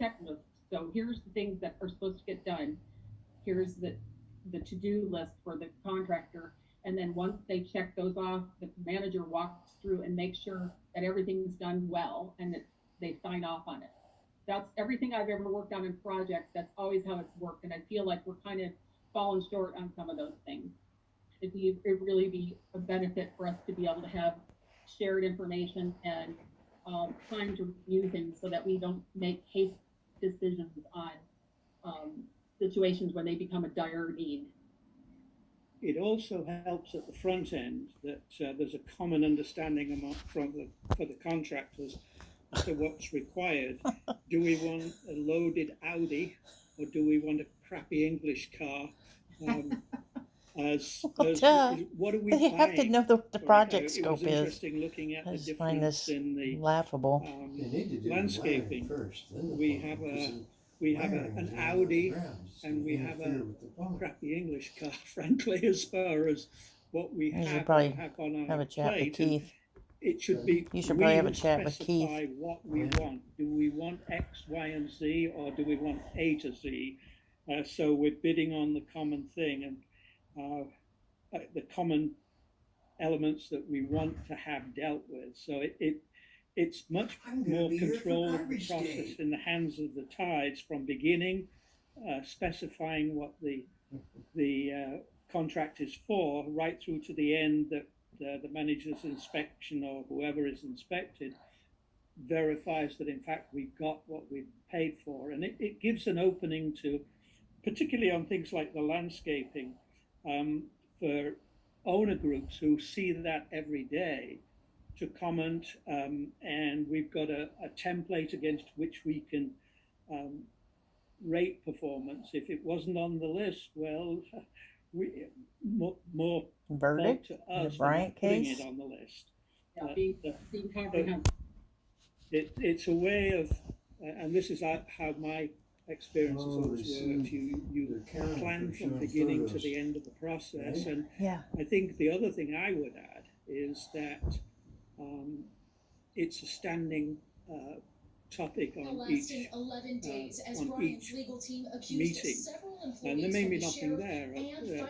checklist. So here's the things that are supposed to get done. Here's the to-do list for the contractor. And then once they check those off, the manager walks through and makes sure that everything's done well and that they sign off on it. That's everything I've ever worked on in projects. That's always how it's worked. And I feel like we're kind of falling short on some of those things. It really be a benefit for us to be able to have shared information and time to review things so that we don't make haste decisions on situations when they become a dire need. It also helps at the front end that there's a common understanding for the contractors as to what's required. Do we want a loaded Audi or do we want a crappy English car? What are we They have to know what the project scope is. It was interesting looking at the difference in the laughable landscaping. We have an Audi and we have a crappy English car, frankly, as far as what we have on our plate. Keith. It should be. You should probably have a chat with Keith. What we want. Do we want X, Y, and Z, or do we want A to Z? So we're bidding on the common thing and the common elements that we want to have dealt with. So it's much more control of the process in the hands of the tides from beginning, specifying what the contract is for, right through to the end that the manager's inspection or whoever is inspected verifies that in fact we've got what we've paid for. And it gives an opening to, particularly on things like the landscaping, for owner groups who see that every day, to comment, and we've got a template against which we can rate performance. If it wasn't on the list, well, more verdict to us the Bryant putting case it on the list. It's a way of, and this is how my experience has always worked. You plan from beginning to the end of the process, and I think the other thing I would add is that it's a standing topic on each meeting, and there may be nothing there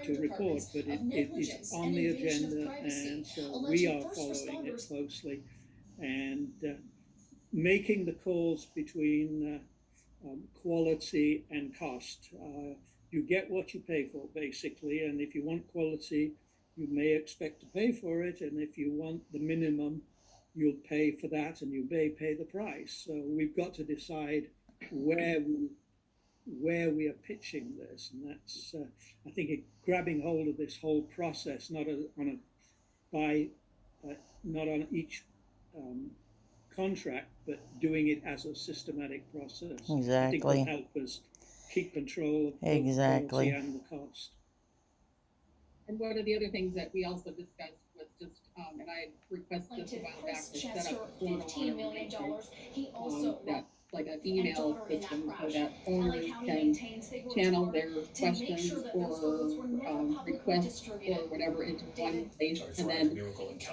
to report, but it is on the agenda, and so we are following it closely and making the calls between quality and cost. You get what you pay for, basically, and if you want quality, you may expect to pay for it, and if you want the minimum, you'll pay for that, and you may pay the price. So we've got to decide where we are pitching this, and that's I think grabbing hold of this whole process, not on each contract, but doing it as a systematic process. Exactly. I think will help us keep control of the quality and the cost. And one of the other things that we also discussed was just, and I had requested this a while back, to set up a portal $15 million. That's like an email system so that owners can channel their questions or requests or whatever into one place. And then,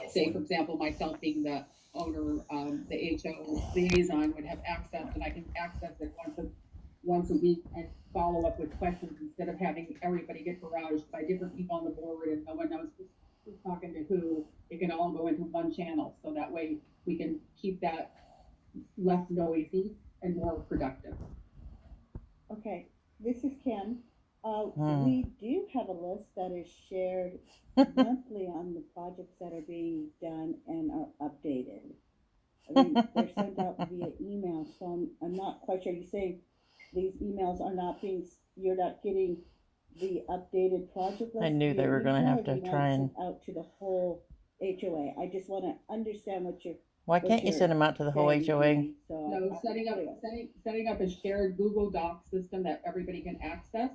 say, for example, myself being the owner, the HO liaison would have access, and I can access it once a week and follow up with questions instead of having everybody get barraged by different people on the board and no one knows who's talking to who. It can all go into one channel, so that way we can keep that less noisy and more productive. Okay, this is Ken. We do have a list that is shared monthly on the projects that are being done and are updated. I mean, they're sent out via email, so I'm not quite sure. You say these emails are not you're not getting the updated project list? I knew they were going to have to try and out to the whole HOA. I just want to understand what you're. Why can't you send them out to the whole HOA? No, setting up a shared Google Docs system that everybody can access.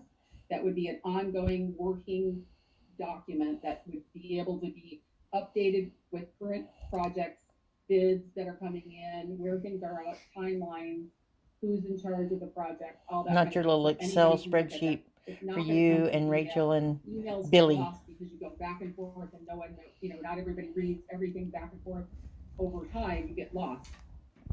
That would be an ongoing working document that would be able to be updated with current projects, bids that are coming in, where things are out, timelines, who's in charge of the project, all that. Not your little Excel spreadsheet for you and Rachel and Billy. Because you go back and forth and no one, not everybody reads everything back and forth. Over time, you get lost.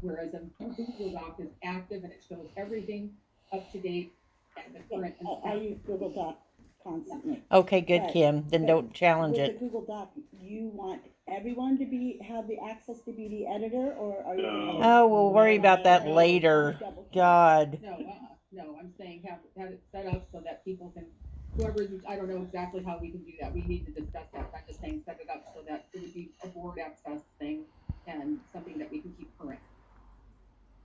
whereas a Google Doc is active and it shows everything up to date at the current. I use Google Doc constantly. Okay, good, But- Kim. Then but don't challenge With it. the Google Doc, you want everyone to have the access to be the editor, or are you? Oh, we'll worry about that later. God. No, I'm saying have it set up so that people can, I don't know exactly how we can do that. We need to discuss that. I'm just saying set it up so that it would be a board access thing and something that we can keep current.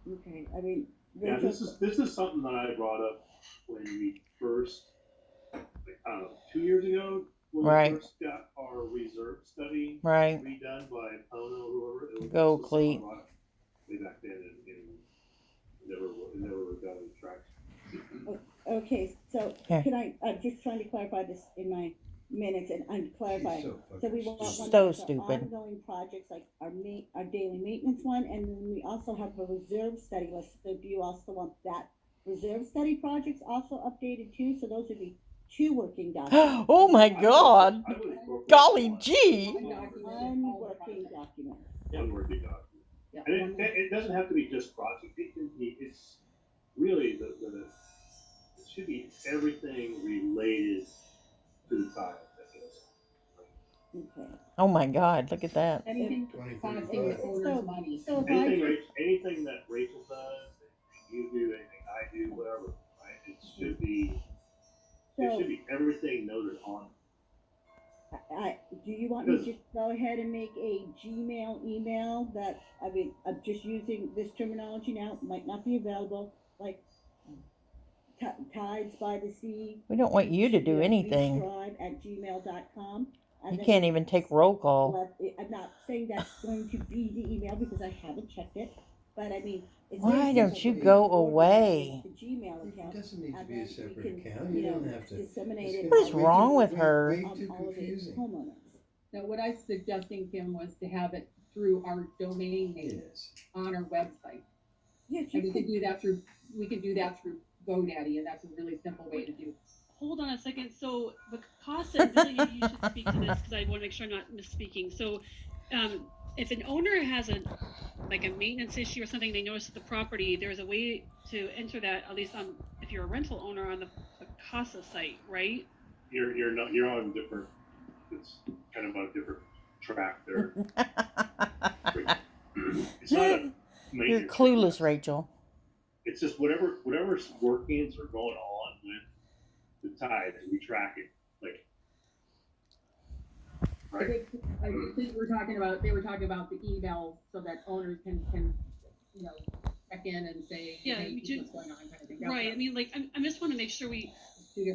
Okay, I mean. Yeah, this is something that I brought up when we first, like, I don't know, 2 years ago, when Right. we first got our reserve study Right. redone by Pono or whoever. It was Go, something I Cleet. brought up way back then, and never got any traction. Okay, so Here. can I'm just trying to clarify this in my minutes, and I'm clarifying. So we want one So of the stupid. ongoing projects, like our daily maintenance one, and then we also have a reserve study list. So do you also want that reserve study projects also updated too? So those would be 2 working documents. Oh my God. I would incorporate Golly one. gee. One working document. One working document. Yeah, And it doesn't have to be just project. It can be, it's really it should be everything related to the tile. Okay. Oh my God. Look at that. anything costing the owner's money. So if Anything that Rachel does, anything you do, anything I do, whatever, right? It should be everything noted on. Do you want me to just go ahead and make a Gmail email that, I mean, I'm just using this terminology now, might not be available, like tides by the sea. We don't want you to do anything. @gmail.com. You can't even take roll call. Well, I'm not saying that's going to be the email because I haven't checked it, but I mean. It's Why very don't simple. you go away? The Gmail account. It doesn't need to and be a then separate we can, account. You don't have to. disseminate it. What is wrong with her? Way on too all of the confusing. homeowners. Now, what I was suggesting, Kim, was to have it through our domain name Yes. on our website. Yes, And you we can do that through GoDaddy, and that's a really simple way to do it. Hold on a second. So Vakasa, and Billy, maybe you should speak to this because I want to make sure I'm not misspeaking. So, if an owner has a maintenance issue or something, they notice the property, there's a way to enter that, at least on if you're a rental owner on the Vakasa site, right? You're on different. It's kind of on a different track there. It's not a major You're clueless, thing. Rachel. It's just whatever workings are going on with the tide, and we track it. Like, right? I think they were talking about the emails so that owners can check in and say, Yeah, hey, we do- what's going on, kind of thing. Right. I mean, I just want to make sure we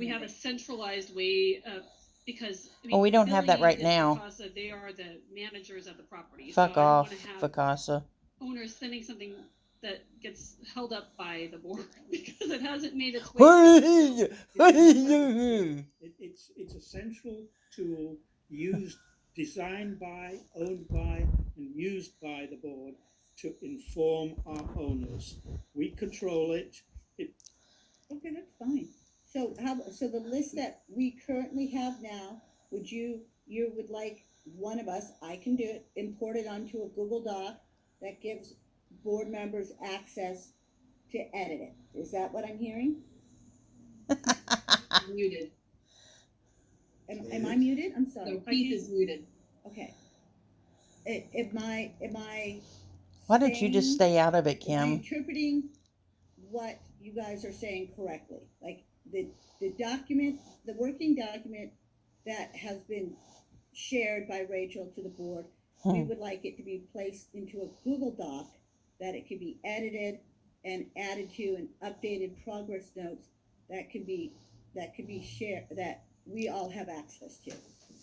have a centralized way of, because I mean, Well, we don't have that Billy right and now. Vakasa, they are the managers of the property. Fuck so I don't off, want to have Vakasa. owners sending something that gets held up by the board because it hasn't made its way. It's a central tool designed by, owned by, and used by the board to inform our owners. We control it. Okay, that's fine. So the list that we currently have now, you would like one of us, I can do it, import it onto a Google Doc that gives board members access to edit it. Is that what I'm hearing? Muted. Am I muted? I'm sorry. No, Keith is muted. Okay. Am I Why don't you just stay out of it, Am I Kim? interpreting what you guys are saying correctly? Like the document, the working document that has been shared by Rachel to the board, we would like it to be placed into a Google Doc that it can be edited and added to, and updated progress notes that can be shared, that we all have access to.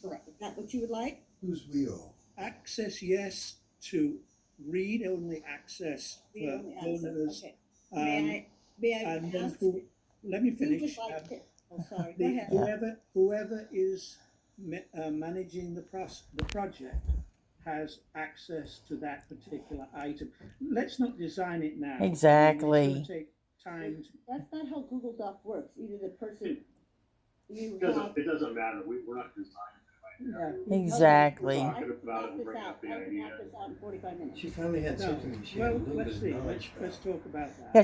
Correct. Is that what you would like? Who's we all? Access, yes, to read-only access for Read-only access, owners. okay. May I And then ask? let me Who finish. would like to? Oh, sorry. Go ahead. Whoever is managing the project has access to that particular item. Let's not design it now. Exactly. It's going to take time. That's not how Google Doc works. Either the person It doesn't matter. We're not designing it right Exactly. Talk about it and bring up the I can idea. knock this out in 45 minutes. She finally had No, something that she had a well, little let's bit see. of knowledge Let's about. talk about that. Yeah,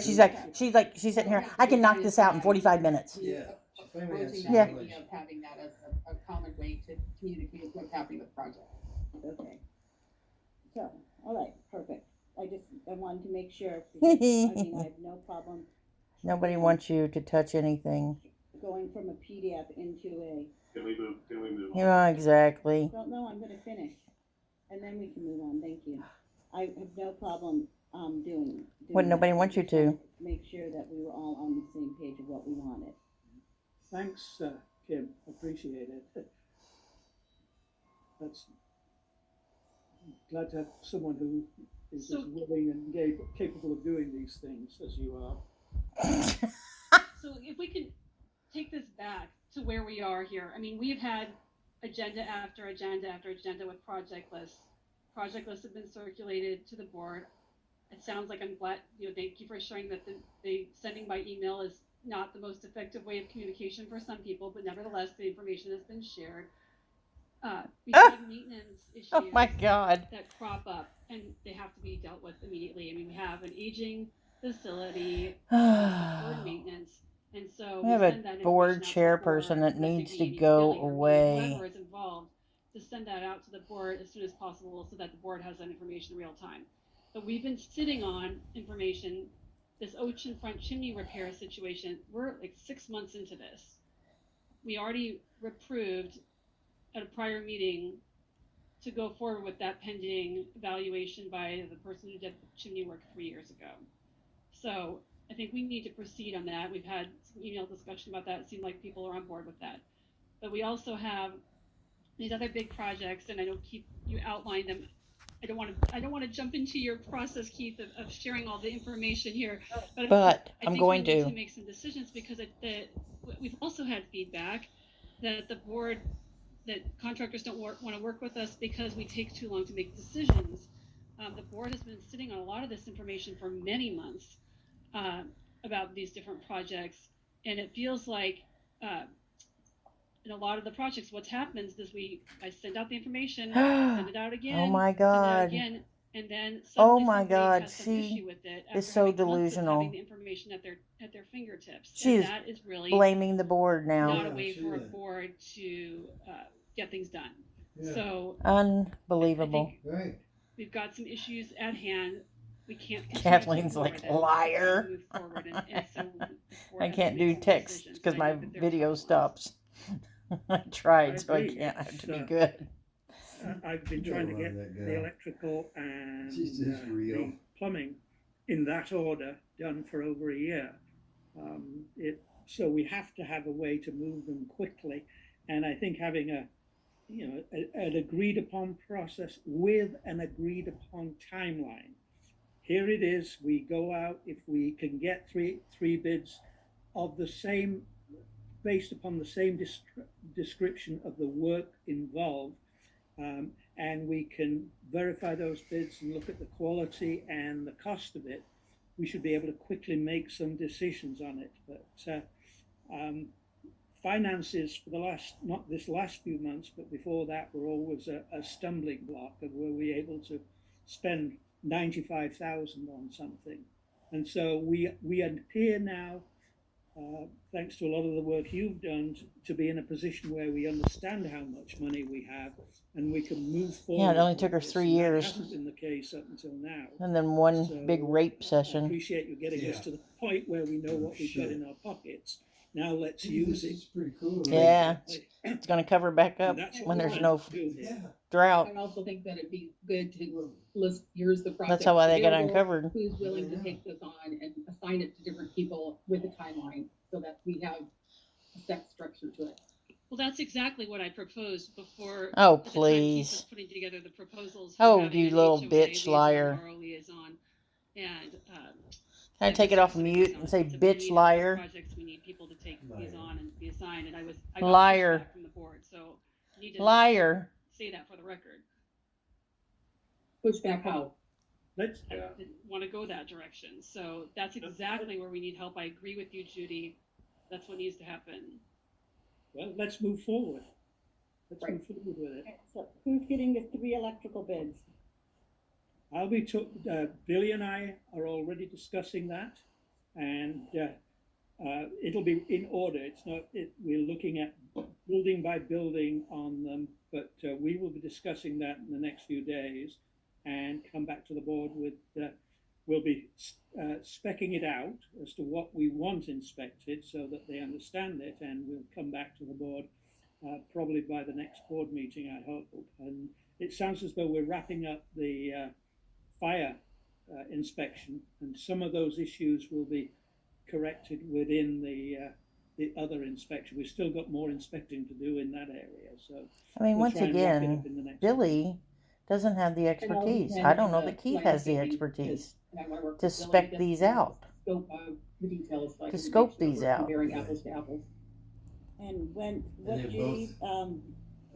she's sitting here. I can knock this out in 45 minutes. Yeah, she finally had Proposing some that Yeah. idea knowledge. of having that as a common way to communicate what's happening with the project. Okay. So, all right, perfect. I wanted to make sure, because, I mean, I have no problem Nobody wants you to touch anything. going from a PDF into a, Can we move on? Yeah, exactly. well, no, I'm gonna finish, and then we can move on, thank you. I have no problem, doing What that. nobody I wants you just to. wanted Make sure that we were all on the same page of what we wanted. Thanks, Kim. Appreciate it. That's glad to have someone who is as willing and capable of doing these things as you are. So if we can take this back to where we are here, I mean, we've had agenda after agenda after agenda with project lists. Project lists have been circulated to the board. It sounds like I'm glad, thank you for sharing that the sending by email is not the most effective way of communication for some people, but nevertheless, the information has been shared. We've had maintenance issues Oh my God. that crop up and they have to be dealt with immediately. I mean, we have an aging facility, deferred maintenance, and so We have a send that board information out to the chairperson board, that Ms. needs to McGee, go Billy, or me, away. whoever is involved, to send that out to the board as soon as possible so that the board has that information in real time. But we've been sitting on information, this oceanfront chimney repair situation. We're like 6 months into this. We already approved at a prior meeting to go forward with that pending evaluation by the person who did the chimney work 3 years ago. So I think we need to proceed on that. We've had some email discussion about that. It seemed like people are on board with that. But we also have these other big projects, and I don't keep you outline them. I don't want to jump into your process, Keith, of sharing all the information here. But I I'm think going we need to. make some decisions because we've also had feedback that the board, that contractors don't want to work with us because we take too long to make decisions. The board has been sitting on a lot of this information for many months about these different projects, and it feels like in a lot of the projects, what's happens is I send out the information, send it out again, Oh my send it out God. again, and then Oh suddenly my somebody God. has some She issue with it is after so having months of delusional. having the information at their fingertips. She And is that is really blaming the board now. not a way Yeah, for a she is. board to get things done. Yeah. So Unbelievable. I think Right. we've got some issues at hand. We can't continue Kathleen's to like, ignore this. liar. Move forward, and so the board I has to can't make do some text decisions, because and I my know that they're video tough ones. stops. I tried, I so I agree. can't. I have to be It's, good. I've been You trying to gotta get love that the girl. electrical and She's just real. the plumbing in that order done for over a year. So we have to have a way to move them quickly, and I think having an agreed upon process with an agreed upon timeline. Here it is. We go out if we can get three bids of the same, based upon the same description of the work involved, and we can verify those bids and look at the quality and the cost of it. We should be able to quickly make some decisions on it. But finances for not this last few months, but before that, were always a stumbling block of were we able to spend 95,000 on something. And so we appear now, thanks to a lot of the work you've done, to be in a position where we understand how much money we have and we can move forward. Yeah, it only took her with this. 3 And years. that hasn't been the case up until now. And then one So, big rape I session. appreciate you getting us to the point where we know what we've got in our pockets. Now let's use This it. is pretty cool. Right? Yeah, it's going to cover back up And that's what when we're there's trying no to do here. Yeah. drought. I also think that it'd be good to list, here's the project. That's how they got available, uncovered. Who's willing to take this on and assign it to different people with a timeline so that we have a set structure to it. Well, that's exactly what I proposed before. Oh, at the time Keith was please. putting together the proposals. For Oh, having you an little HOA bitch liaison, liar. RO liaison, and Can I take it off mute and say so we bitch need liar? Projects, we need people to take Liar. these on and be assigned, and I got Liar. pushback from the board, so you need to Liar. say that for the record. Push back how? Let's, I didn't want to go that direction, so that's exactly where we need help. I agree with you, Judy. That's what needs to happen. well, let's move forward. let's Right. move forward with it. So who's getting the 3 electrical bids? Billy and I are already discussing that, and it'll be in order. It's not. We're looking at building by building on them, but we will be discussing that in the next few days, and come back to the board with. We'll be specking it out as to what we want inspected, so that they understand it, and we'll come back to the board probably by the next board meeting, I hope. And it sounds as though we're wrapping up the fire inspection, and some of those issues will be corrected within the other inspection. We've still got more inspecting to do in that area, so I mean, we'll once try and wrap it again, up in the next Billy doesn't have the And I'll expertise. depend I don't on know the that Keith has the landscaping, expertise and I wanna work to with Billy spec just these to out. Scope of the details, so I To can make scope sure these we're out. comparing Right. apples to apples. And what they're Judy, I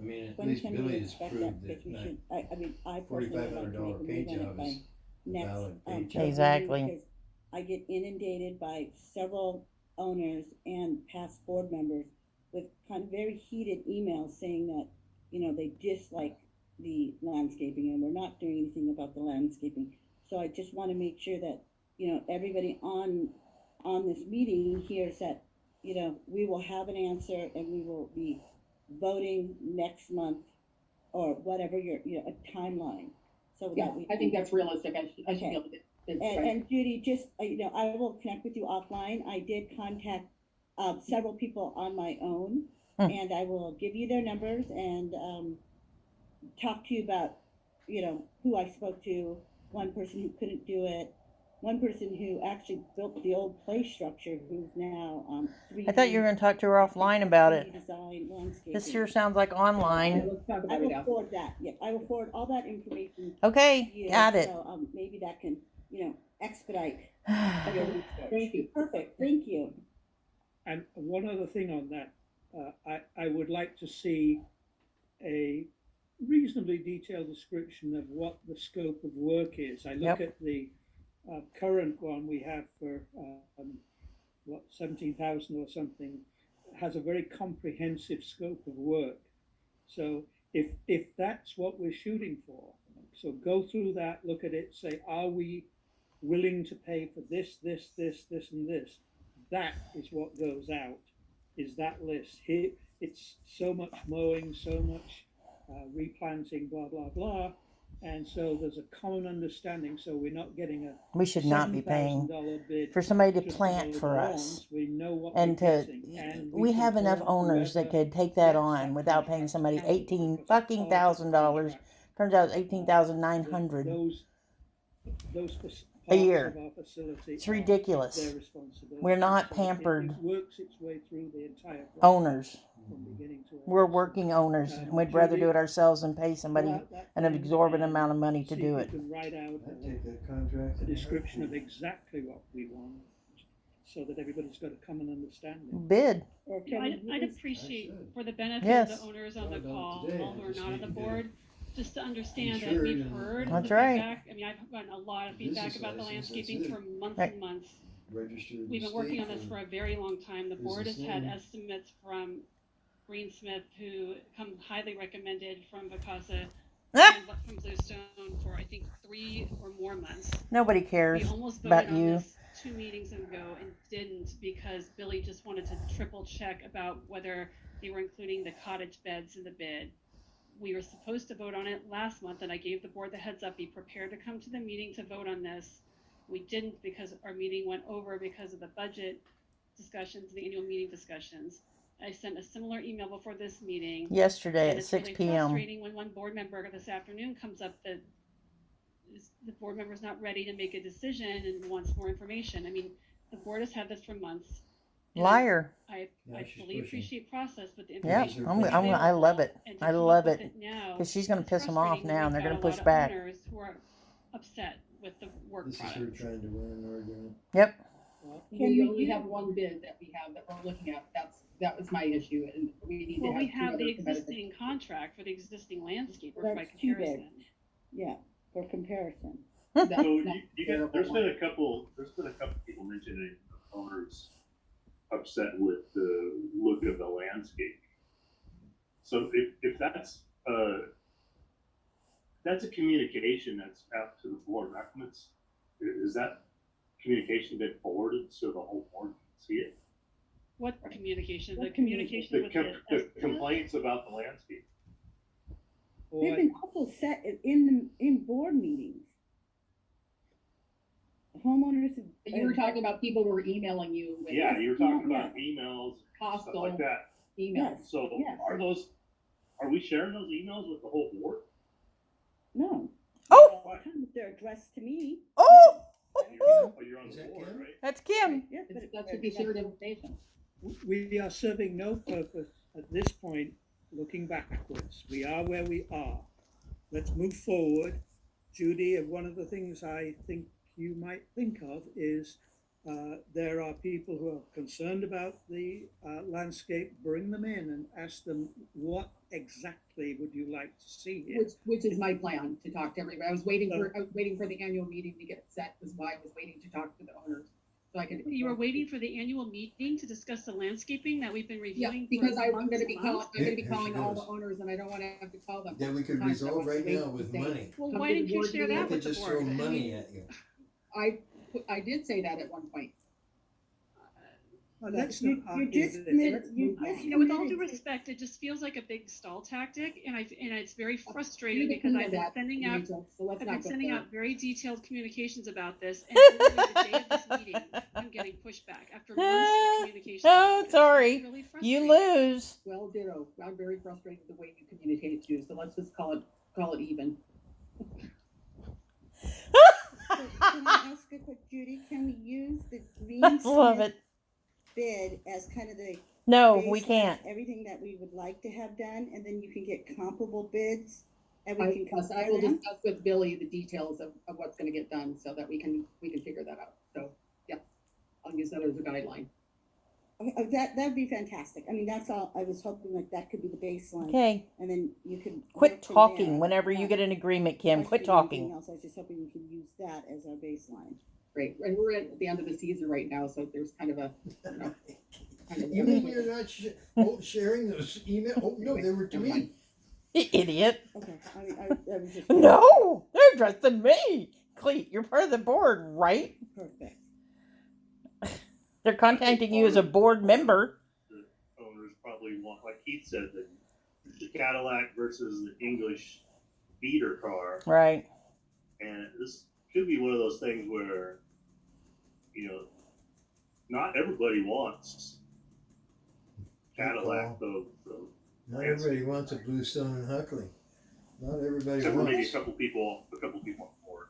mean, at when least can we Billy has expect that? proved Because that we that should, I mean, I personally would like to $4,500 make a paint move on it job by is a next, valid paint board job. meeting, Exactly. because I get inundated by several owners and past board members with kind of very heated emails saying that, you know, they dislike the landscaping and we're not doing anything about the landscaping. So I just want to make sure that, you know, everybody on this meeting hears that, you know, we will have an answer and we will be voting next month or whatever your, you know, a timeline. So Yeah, that we I think that's realistic. I should Okay. be able to get it and, right. and Judy, just, you know, I will connect with you offline. I did contact several people on my own, and I will give you their numbers and talk to you about, you know, who I spoke to, one person who couldn't do it, one person who actually built the old play structure, who's now 3D. I thought you were going to talk to her offline about it. 3D design, landscaping. This sure sounds like online. Let's talk I about will it after. forward that. Yeah, I will forward all that information. Okay, to you, got it. So maybe that can, you know, expedite. Okay, your research. thank you. Perfect. Thank you. And one other thing on that, I would like to see a reasonably detailed description of what the scope of work is. I look at the current one we have for 17,000 or something, has a very comprehensive scope of work. So if that's what we're shooting for, so go through that, look at it, say, are we willing to pay for this, and this? That is what goes out, is that list. Here, it's so much mowing, so much replanting, blah, blah, blah. And so there's a common understanding, so we're not getting a We should not be paying $7,000 bid for somebody to just plant mow for the us. lawns. We know what And we're to, getting, and we have can enough hold owners that whoever could take that gets on without paying contract somebody accountable, because it's $18,000. contract. Turns out it's $18,900 Those a parts year. of our facility It's are ridiculous. their responsibility. We're not So pampered it works its way through the entire process owners. from beginning to end. We're working owners, and we'd rather do it ourselves than pay somebody an exorbitant amount of money to See do if it. you can write out I'd take that contract. a description of exactly what we want, so that everybody's got a common understanding. Bid. Or Yeah, can we I'd use- appreciate, I should. for the benefit of Yes. the owners on the Thought about call, today, who I are just not on need the to get board, just to understand that insured we've and- heard That's the right. feedback. I mean, I've gotten a lot of feedback Business about the license, landscaping that's for it. months Right. and months. Registered in We've the been working state on this for for a very long time. The board has business had name. estimates from Greensmith, who come highly recommended from Vacasa and from Bluestone for, I think, 3 or more months. Nobody We cares almost about voted on you. this 2 meetings ago and didn't, because Billy just wanted to triple check about whether they were including the cottage beds in the bid. We were supposed to vote on it last month, and I gave the board the heads up, be prepared to come to the meeting to vote on this. We didn't, because our meeting went over because of the budget discussions, the annual meeting discussions. I sent a similar email before this meeting. Yesterday And at it's 6 really p.m. frustrating when one board member this afternoon comes up that the board member's not ready to make a decision and wants more information. I mean, the board has had this for months. and Liar. I Yeah, she's fully pushing. appreciate process, but the Yep, information I'm- is I'm- I love it. available, and to I keep love up with it. now, Because she's going to it's piss them off frustrating when now, and we've they're got going a to push lot of back. owners who are upset with the work This is her product. trying to win an argument. Yep. Well, Can We we only do- have one bid that we have that we're looking at. That was my issue, and we need Well, to we have have 2 the other competitive. existing contract for the existing landscaper That's by 2 comparison. bids. Yeah, for comparison. That's So not- there's been a couple people mentioning owners upset with the look of the landscape. So if that's a communication that's out to the board documents, is that communication been forwarded so the whole board can see it? What communication? The What communication with The complaints about the landscape. They've been also set in board meetings. Homeowners. You were talking about people who were emailing you with Yeah, you were talking Yeah. about emails, stuff hostile like that. emails. Yes. So Yes. are we sharing those emails with the whole board? No. Oh. Why? They're addressed to me. Oh, You're on Is the that board, Kim? right? that's Kim. Yes, but That should be shared information. We are serving no purpose at this point, looking backwards. We are where we are. Let's move forward. Judy, one of the things I think you might think of is there are people who are concerned about the landscape. Bring them in and ask them, what exactly would you like to see here? Which is my plan, to talk to everybody. I was waiting for the annual meeting to get set, was why I was waiting to talk to the owners. So I could. You were waiting for the annual meeting to discuss the landscaping that we've been Yeah, reviewing. because for I'm months gonna and be months? calling all the goes. owners, and I don't wanna have to call them. That we could Sometimes I resolve want to right wait now and with say, money. Well, come why to the didn't you board share meeting. They that could with the just board? throw I mean, money at you. I did say that at one point. Well, let's You- not you argue just this. admitted- Let's you move just on. You know, with all due committed to- respect, it just feels like a big stall tactic, and it's very You frustrating need to because clean I've been that, sending out Rachel, so let's I've not been go sending there. out very detailed communications about this, and literally the day of this meeting, I'm getting pushback after months of communication. Oh, about this. sorry. It's really You frustrating. lose. Well, ditto. I'm very frustrated with the way you communicated too, so let's just call it even. So can I ask a quick, Judy? Can we use the I love Greensmith it. bid as kind of the No, base we of can't. everything that we would like to have done, and then you can get comparable bids, and we I can will compare them? discuss with Billy the details of what's gonna get done, so that we can figure that out. So, yeah, I'll use that as a guideline. Okay, that'd be fantastic. I mean, that's all. I was hoping like that could be the baseline, Okay, and then you could quit work from talking there. whenever you Not get an agreement, Kim. Quit questioning anything talking. else. I was just hoping we could use that as our baseline. Great, and we're at the end of the season right now, so there's kind of a, you know, kind of You mean you're not sharing those emails? Oh, no, they were to me. You idiot. Okay, I mean, I was just No, they're addressed to me. Cleet, you're part of the board, right? perfect. They're contacting you as a board member. The owners probably want, like Keith said, the Cadillac versus the English beater car. Right. And this could be one of those things where, you know, not everybody wants Cadillac, though. Not everybody wants a Bluestone and Huckley. Not everybody Except for maybe a wants. couple people on board.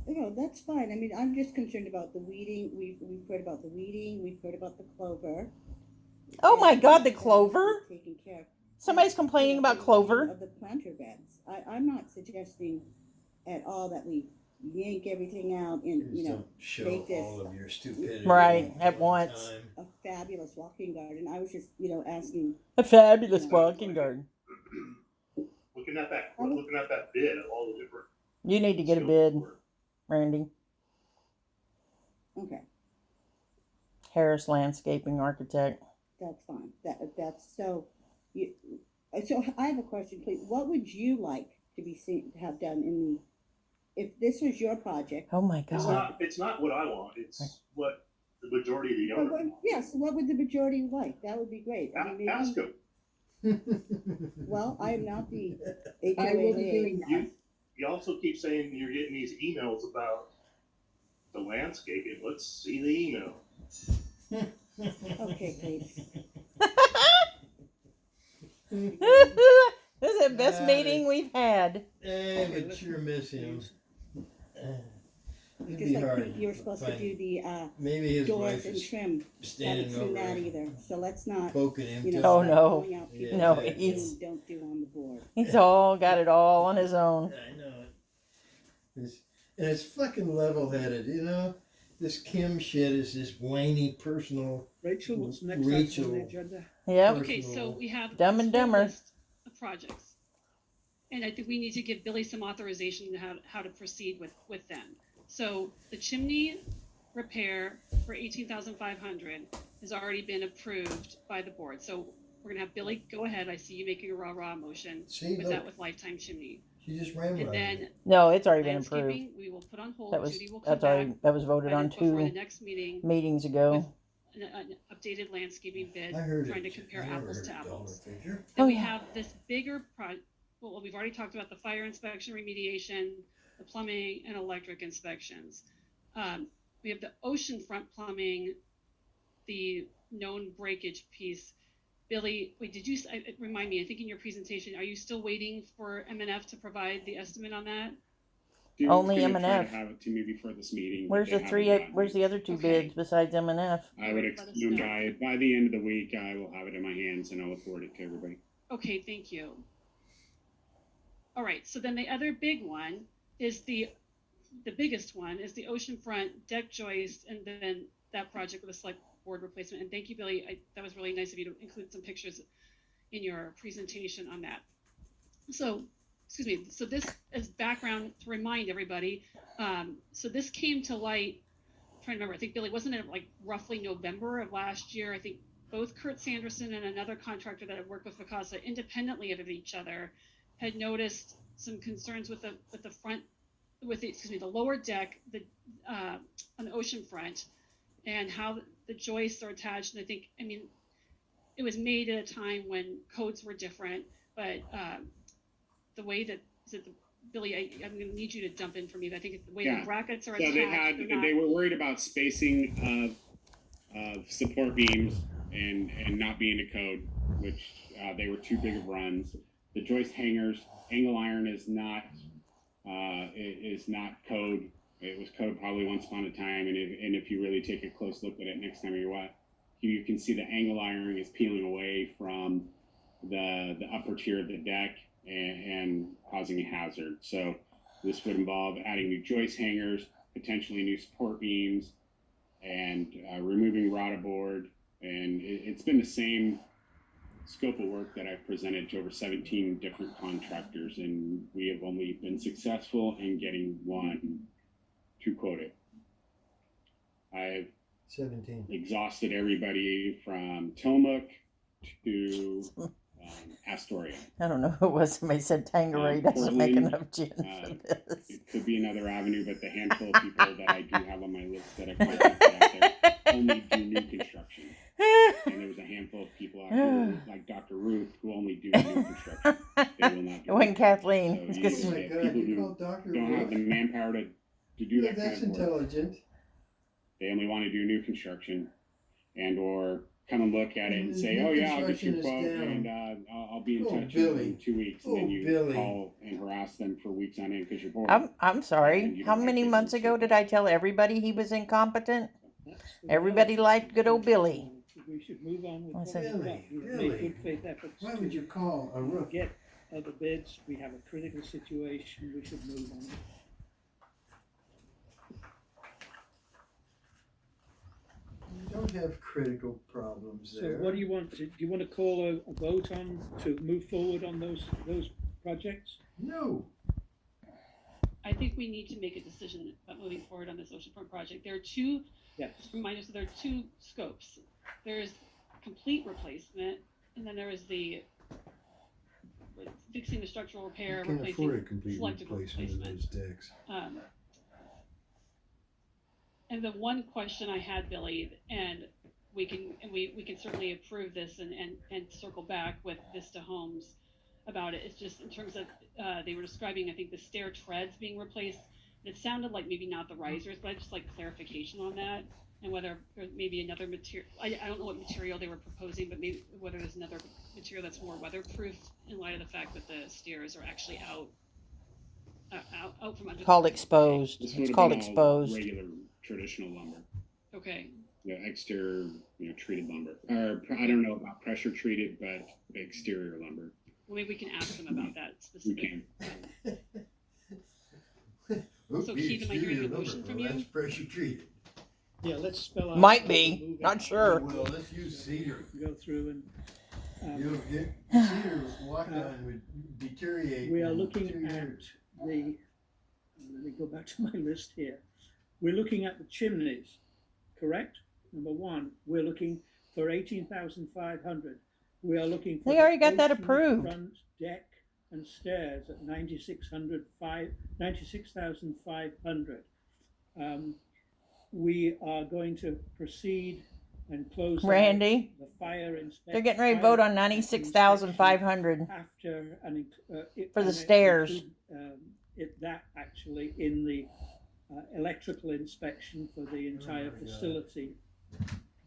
You know, that's fine. I mean, I'm just concerned about the weeding. We've heard about the weeding. We've heard about the clover. Oh my And God, the that needs clover? to be taken care of. Somebody's complaining about The clover. of the planter beds. I'm not suggesting at all that we yank everything out and, Just you know, don't show make this all of your stupidity. Right, all at the once. time. a fabulous walking garden. I was just, you know, asking. A fabulous walking garden. Looking at that bid of all the different. You need to get a skills bid, for- Randy. Okay, Harris Landscaping Architect. that's fine. That's so. So I have a question, please. What would you like to be seen to have done in the, if this was your project? Oh my God. It's not what I want. It's what the majority of the owners want. Yes, what would the majority like? That would be great. I mean, maybe, Ask them. well, I am not the I will be HOA. doing that. You also keep saying you're getting these emails about the landscaping. Let's see the email. Okay, please. This is the best meeting we've had. Hey, Okay, but let's sure move miss him. It'd Just be like hard. Pete, you were supposed to find- do the Maybe his doors wife and is trim. Haven't standing seen over that him, either. So let's not, poking him. you know, to Oh, the- start no. calling out Yeah, people No, that he's- don't do on the board. He's all got it all on his own. I know it. And it's fucking level-headed, you know. This Kim shit is this whiny personal. Rachel, what's next Rachel. on the agenda? Yep. Okay, so we have Dumb and this whole Dumber. list of projects, and I think we need to give Billy some authorization to how to proceed with them. So the chimney repair for $18,500 has already been approved by the board. So We're gonna have Billy go ahead. I see you making a rah-rah motion See, with look, that with lifetime chimney. she just ran And right. then No, it's already been approved. landscaping, we will put on hold. That was Judy will come that's already back that was voted on before the 2 next meeting meetings with ago. an updated landscaping bid, I heard trying it. to compare I never apples heard to a dollar apples. figure. Then we have this bigger well, we've already talked about the fire inspection remediation, the plumbing and electric inspections. We have the oceanfront plumbing, the known breakage piece. Billy, wait, did you remind me? I think in your presentation, are you still waiting for M&F to provide the estimate on that? She was Only gonna try to M&F. have it to me before this meeting. but Where's they the haven't gotten Where's it. the other 2 Okay. bids besides M&F? I would Let us assume know. by the end of the week, I will have it in my hands and I'll forward it to everybody. Okay, thank you. All right, so then the other big one is the biggest one is the oceanfront deck joist, and then that project with a select board replacement. And thank you, Billy. That was really nice of you to include some pictures in your presentation on that. So, excuse me. So this is background to remind everybody. So this came to light. I'm trying to remember. I think Billy, wasn't it like roughly November of last year? I think both Kurt Sanderson and another contractor that had worked with Vacasa independently of each other had noticed some concerns with the front, with the lower deck, on the ocean front, and how the joists are attached. And I mean, it was made at a time when codes were different, but the way that Billy, I'm going to need you to jump in for me. I think the way the brackets are attached. They were worried about spacing of support beams and not being a code, which they were too big of runs. The joist hangers, angle iron is not code. It was code probably once upon a time, and if you really take a close look at it next time you're out, you can see the angle iron is peeling away from the upper tier of the deck and causing a hazard. So this would involve adding new joist hangers, potentially new support beams, and removing rod board. And it's been the same scope of work that I've presented to over 17 different contractors, and we have only been successful in getting one to quote it. I've 17. exhausted everybody from Tillamook to Astoria. I don't know who it was. Somebody said Tanqueray doesn't make Portland, enough gin for this. It could be another avenue, but the handful of people that I do have on my list that I've contacted out there only do new construction. And there was a handful of people out here, like Dr. Ruth, who only do new construction. They will not It do wasn't Kathleen. So It's you 'cause Oh my get God, people you who called Dr. don't have the manpower to do that That's kind of work. intelligent. They only want to do new construction, and or come and look at it and say, New "Oh yeah, I'll get your construction quote, is down. and I'll be in Oh, touch Billy. in 2 weeks." And Oh, then you Billy. call and harass them for weeks on end because you're bored. I'm And sorry. you How don't many like months it. ago did I tell everybody he was incompetent? That's Everybody liked good old Billy. We should move on with I what said- we've got. We've Billy, made good faith efforts Why would to you call a roof? get other bids. We have a critical situation. We should move on. You don't have critical problems So there. what do you want to, do you want to call a vote on to move forward on those projects? No. I think we need to make a decision about moving forward on this oceanfront project. There are two, Yes. just remind us, there are two scopes. There's complete replacement, and then there is the fixing the structural repair, You can't replacing afford a complete selective replacement of replacement. those decks. And the one question I had, Billy, and we can certainly approve this and circle back with Vista Homes about it. It's just in terms of they were describing, I think, the stair treads being replaced. It sounded like maybe not the risers, but I'd just like clarification on that, and whether there may be another material. I don't know what material they were proposing, but maybe whether there's another material that's more weatherproof in light of the fact that the stairs are actually out from under. Called exposed. This would It's have called been all exposed. regular traditional lumber, Okay. exterior, treated lumber. Or I don't know about pressure treated, but exterior lumber. Well, maybe we can ask them about that We specific. can. So, Keith, am I hearing a motion from you? That's pressure treated. Yeah, let's spell out. Might how be. we'll move Not it. sure. Well, let's use cedar. Go through and Cedar walk-on would deteriorate. we are in looking 2 at years. let me go back to my list here. We're looking at the chimneys, correct? Number one, we're looking for 18,500. We are looking for They already got that ocean approved. front deck and stairs at 96,500. We are going to proceed and close Randy, out the fire inspection. they're getting ready to vote on 96,500 after for the stairs. That actually in the electrical inspection for the entire facility,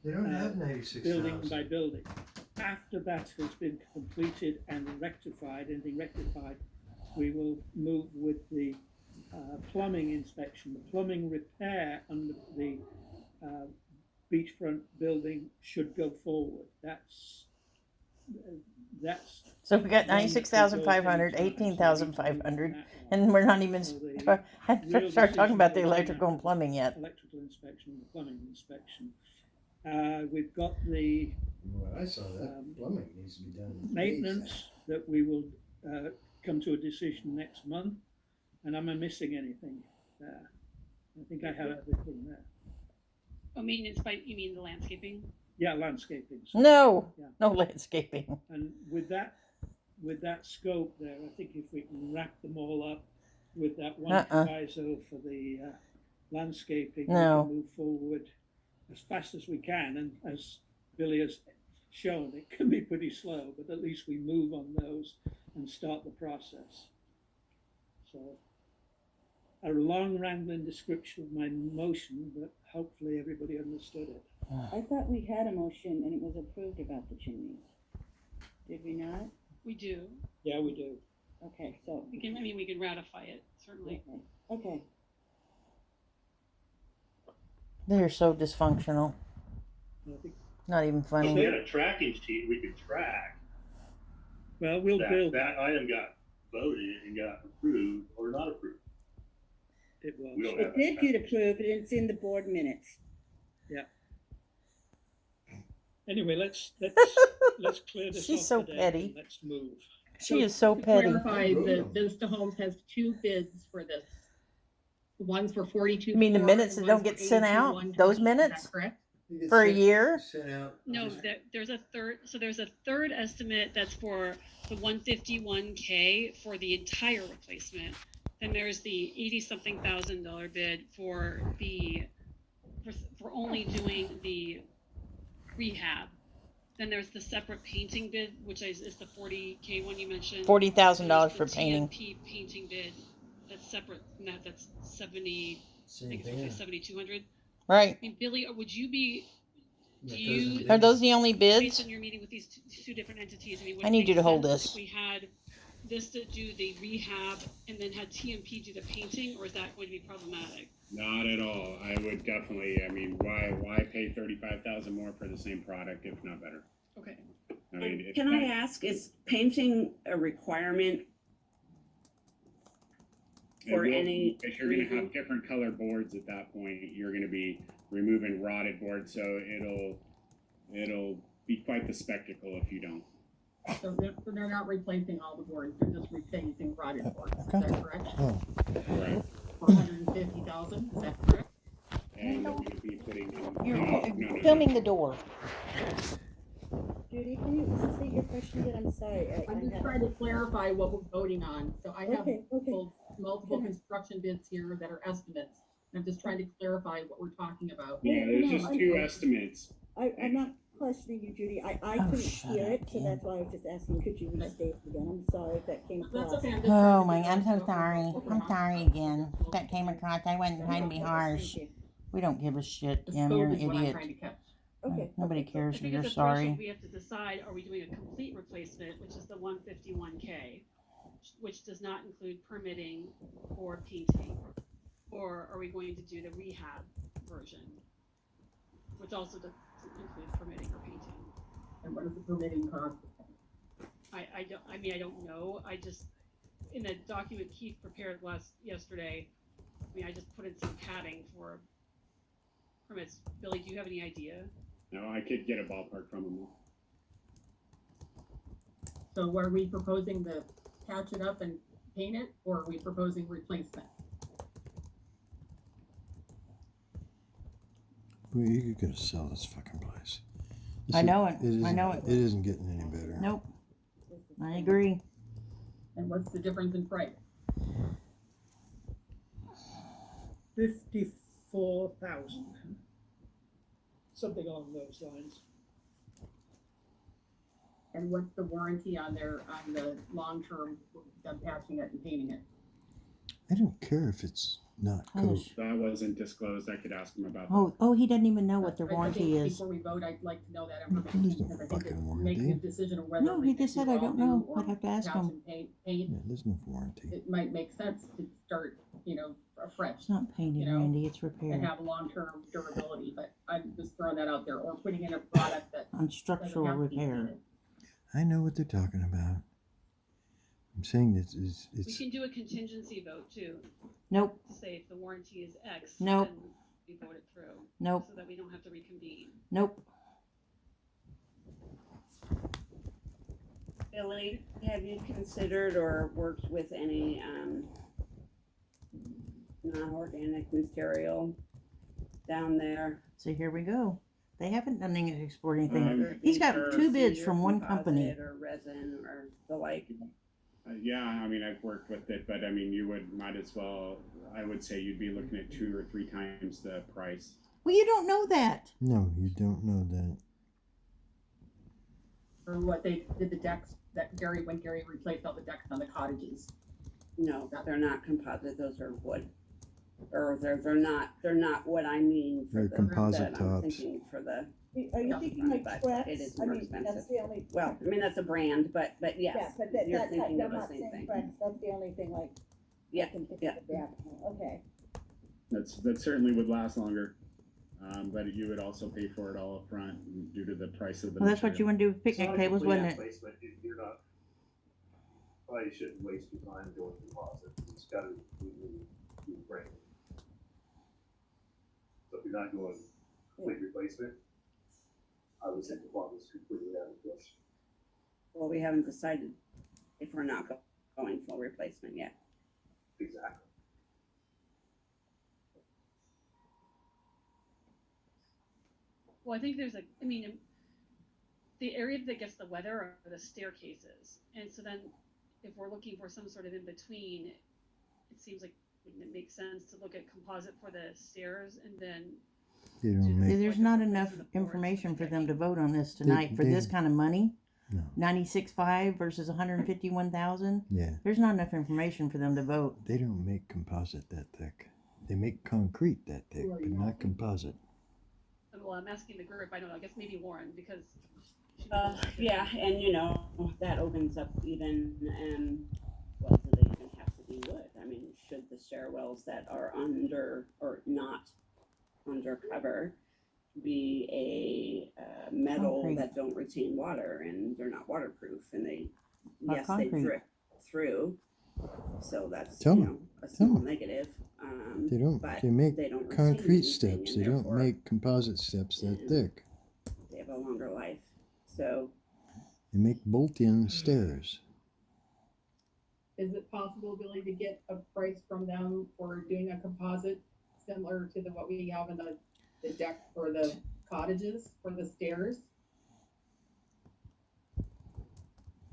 They don't have 96,000. building by building. After that has been completed and rectified, we will move with the plumbing inspection. The plumbing repair under the beachfront building should go forward. That's So we got 96,500, 18,500, and we're not even start talking about the electrical and plumbing yet. Electrical inspection and the plumbing inspection. We've got the Well, I saw that. Plumbing needs to be done. maintenance that we will come to a decision next month. And am I missing anything there? I think I have everything there. Oh, maintenance by, you mean the landscaping? Yeah, landscaping. No, Yeah. no landscaping. And with that scope there, I think if we can wrap them all up with that one proviso for the landscaping, No. we can move forward as fast as we can. And as Billy has shown, it can be pretty slow, but at least we move on those and start the process. So a long rambling description of my motion, but hopefully everybody understood it. I thought we had a motion and it was approved about the chimneys. Did we not? We do. Yeah, we do. Okay, so. We can ratify it, certainly. Okay. They're so dysfunctional. I think, Not even If we funny. had a tracking sheet, we could track well, we'll build that item got voted and got approved or not approved. it. Was. We don't It have did that. get approved and it's in the board minutes. Anyway, let's clear this She's off so today. petty. Let's move. She is so To petty. clarify, the Vista Homes has 2 bids for this. The one's for 42. You mean the minutes that don't get sent out? Those minutes? Is that correct? For a year? Sent out. No, there's a third. So there's a third estimate that's for the 151K for the entire replacement. Then there's the $80-something thousand bid for only doing the rehab. Then there's the separate painting bid, which is the 40K one you mentioned. $40,000 for There's the painting. TNP painting bid that's separate from that. That's 70. I Same think thing. it's 7,200. Right. I mean, Billy, would you be? That Do you- doesn't Are do- those the only Based bids? on your meeting with these two different entities, I mean, would I it need make you to hold sense this. If we had Vista do the rehab and then had TMP do the painting, or is that going to be problematic? Not at all. I would definitely. I mean, why pay $35,000 more for the same product if not better? Okay. I mean, it's Can I not- ask, is painting a requirement it for will be, any because you're going to reason? have different color boards at that point. You're going to be removing rotted boards, so it'll be quite the spectacle if you don't. So they're not replacing all the boards, they're just replacing rotted boards, is that correct? Right. For 150,000, is that correct? And you're going to be putting in. You're no. filming the door. Judy, can you state your question again? I'm sorry. I'm just trying to clarify what we're voting on, so I have Okay. multiple construction bids here that are estimates. I'm just trying to clarify what we're talking about. Yeah, there's just two estimates. I'm not questioning you, Judy. I Oh, couldn't shut hear up, it, so Kim. that's why I was just asking, could you restate it again? I'm sorry if that came That's across. okay, I'm just trying Oh to my, figure I'm out so what we're sorry. voting I'm on. sorry again. That came across. I wasn't trying to be harsh. Thank you. We don't give a shit, The Kim. scope You're an is what I'm idiot. trying to catch. Okay. Nobody I cares if think you're it's a threshold sorry. we have to decide, are we doing a complete replacement, which is the 151K, which does not include permitting or painting, or are we going to do the rehab version, which also doesn't include permitting or painting? And what is the permitting cost? I don't know. I just, in the document Keith prepared yesterday, I just put in some padding for permits. Billy, do you have any idea? No, I could get a ballpark from them. So are we proposing to patch it up and paint it, or are we proposing replacement? You're gonna sell this fucking place. I know it. It I know it. It isn't getting any better. Nope. I agree. And what's the difference in price? 54,000. Something along those lines. And what's the warranty on the long-term, them patching it and painting it? I don't care if it's not code. Hush. That wasn't disclosed. I could ask him about that. Oh, he doesn't even know what the I think warranty is. Before we vote, I'd like to know that There's information, no because I think fucking it warranty. making a decision of whether. No, he we just do said, I all don't new know. or I'd have to ask patch him. and paint. Yeah, there's no warranty. It might make sense to start, afresh It's not painting, You know, Randy. It's and repair have long-term durability, but I'm just throwing that out there, or putting in a product that on doesn't structural have to be repair. painted. I know what they're talking about. I'm saying this is We it's can do a contingency vote too, Nope. to say if the warranty is X, Nope. then we vote it through. Nope. So that we don't have to reconvene. Nope. Billy, have you considered or worked with any non-organic material down there? So here we go. They haven't done any export anything. Um, Whether it He's be got for 2 bids cedar from one company. composite or resin or the like. Yeah, I mean, I've worked with it, but I mean, might as well, I would say you'd be looking at 2 or 3 times the price. Well, you don't know that. no, you don't know that. Or what they did the decks, when Gary replaced all the decks on the cottages. No, they're not composite, those are wood. Or they're not what I mean for They're the, composite that I'm tops. thinking for the, Are you Yeah, thinking like but Trex? it is I more mean, expensive. that's the only. well, I mean, that's a brand, but Yeah, yes, but you're that's, thinking I'm of the not same saying thing. Trex, that's the only thing like. Yeah, I can think yeah. of the okay. That certainly would last longer, but you would also pay for it all up front due to the price of the Well, that's what you material. want to do with picnic It's not a tables, complete wasn't it? replacement. You're not, probably shouldn't waste your time doing composite. It's gotta be brand. So if you're not doing complete replacement, I would say composite's completely out of the question. Well, we haven't decided if we're not going full replacement yet. Exactly. Well, I think the area that gets the weather are the staircases. And so then if we're looking for some sort of in between, it seems like wouldn't it make sense to look at composite for the stairs and then They don't make. There's not enough information for them to vote on this tonight for this kind of money. No. 96.5 versus 151,000. Yeah, There's not enough information for them to vote. they don't make composite that thick. They make concrete that thick, but not composite. well, I'm asking the group, I don't know, I guess maybe Warren, because she Yeah, and that opens up even, well, do they even have to be wood? I mean, should the stairwells that are under or not undercover be a metal Concrete. that don't retain water and they're not waterproof and they, Or yes, concrete. they drip through. So that's, Tell 'em. a Tell small 'em. negative. They don't. But They make they don't retain concrete anything, steps. and They don't therefore make composite steps that Yeah. thick. they have a longer life. So They make bolt-in stairs. Is it possible, Billy, to get a price from them for doing a composite similar to what we have in the deck for the cottages, for the stairs?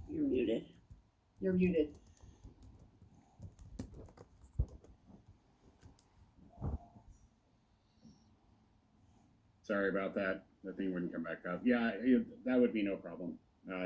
you're muted. You're muted. Sorry about that. The thing wouldn't come back up. Yeah, that would be no problem.